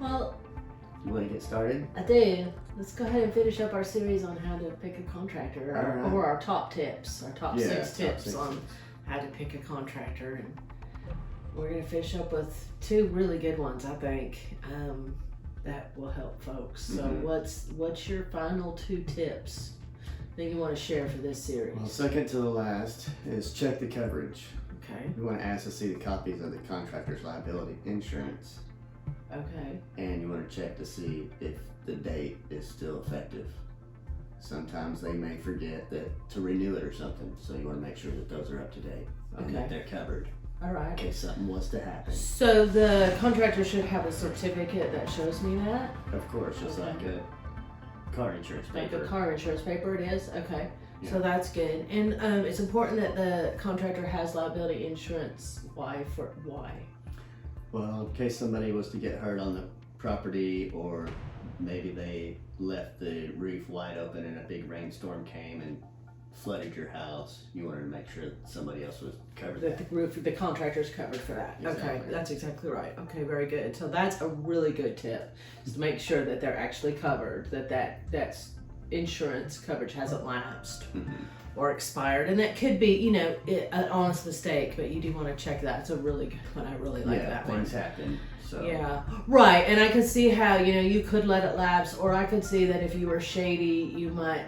Well, You want to get started? I do. Let's go ahead and finish up our series on how to pick a contractor, All right. or our top tips, our top six top tips six on tips. how to pick a contractor. And we're going to finish up with two really good ones, I think, that will help folks. So what's your final two tips that you want to share for this series? Well, second to the last is check the coverage. Okay. You want to ask to see the copies of the contractor's liability insurance, Okay. and you want to check to see if the date is still effective. Sometimes they may forget to renew it or something, so you want to make sure that those are up to date and that they're covered All right. in case something was to happen. So the contractor should have a certificate that shows me that? Of course, just like a car insurance Like paper. a car insurance paper it is? Okay. Yeah. So that's good. And it's important that the contractor has liability insurance. Why? Well, in case somebody was to get hurt on the property, or maybe they left the roof wide open and a big rainstorm came and flooded your house, you wanted to make sure that somebody else was covered. That the contractor's covered for that. Okay, Exactly. that's exactly right. Okay, very good. So that's a really good tip, is to make sure that they're actually covered, that's insurance coverage hasn't lapsed or expired. And that could be, an honest mistake, but you do want to check that. It's a really good one. I really like that one. Things happen. So Yeah, right. And I can see how, you could let it lapse, or I could see that if you were shady, you might,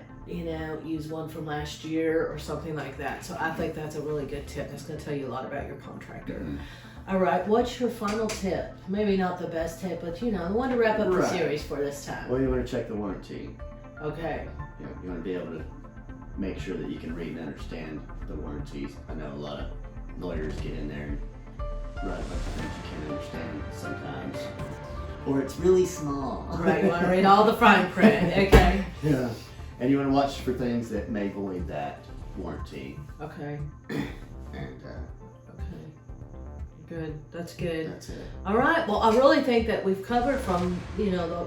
use one from last year or something like that. So I think that's a really good tip. That's going to tell you a lot about your contractor. All right, what's your final tip? Maybe not the best tip, but the one to wrap up the Right. series for this time. Well, you want to check the warranty. Okay. You want to be able to make sure that you can read and understand the warranties. I know a lot of lawyers get in there and write a bunch of things you can't understand sometimes, or it's really small. Right, you want to read all the fine print, okay? Yeah, and you want to watch for things that may void that warranty. Okay, And okay. Good, that's good. that's it. All right. Well, I really think that we've covered from,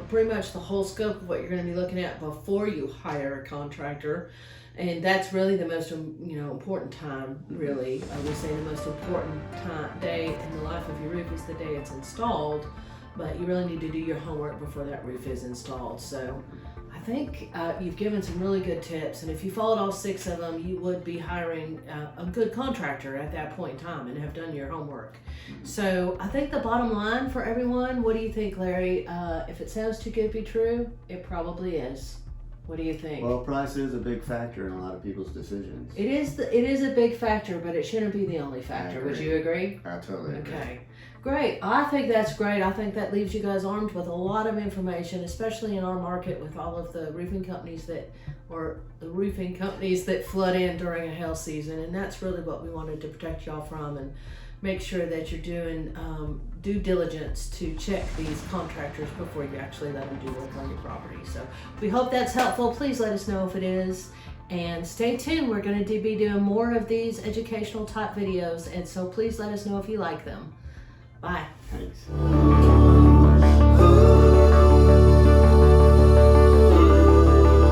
pretty much the whole scope of what you're going to be looking at before you hire a contractor. And that's really the most, important time, really. I would say the most important day in the life of your roof is the day it's installed. But you really need to do your homework before that roof is installed. So I think you've given some really good tips. And if you followed all 6 of them, you would be hiring a good contractor at that point in time and have done your homework. So I think the bottom line for everyone, what do you think, Larry? If it sounds too good to be true, it probably is. What do you think? Well, price is a big factor in a lot of people's decisions. It is a big factor, but it shouldn't be the only factor. Would you agree? I totally agree. Okay. Great. I think that's great. I think that leaves you guys armed with a lot of information, especially in our market with all of the roofing companies that flood in during a hail season. And that's really what we wanted to protect y'all from, and make sure that you're doing due diligence to check these contractors before you actually let them do work on your property. So we hope that's helpful. Please let us know if it is. And stay tuned. We're going to be doing more of these educational type videos. And so please let us know if you like them. Bye. Thanks.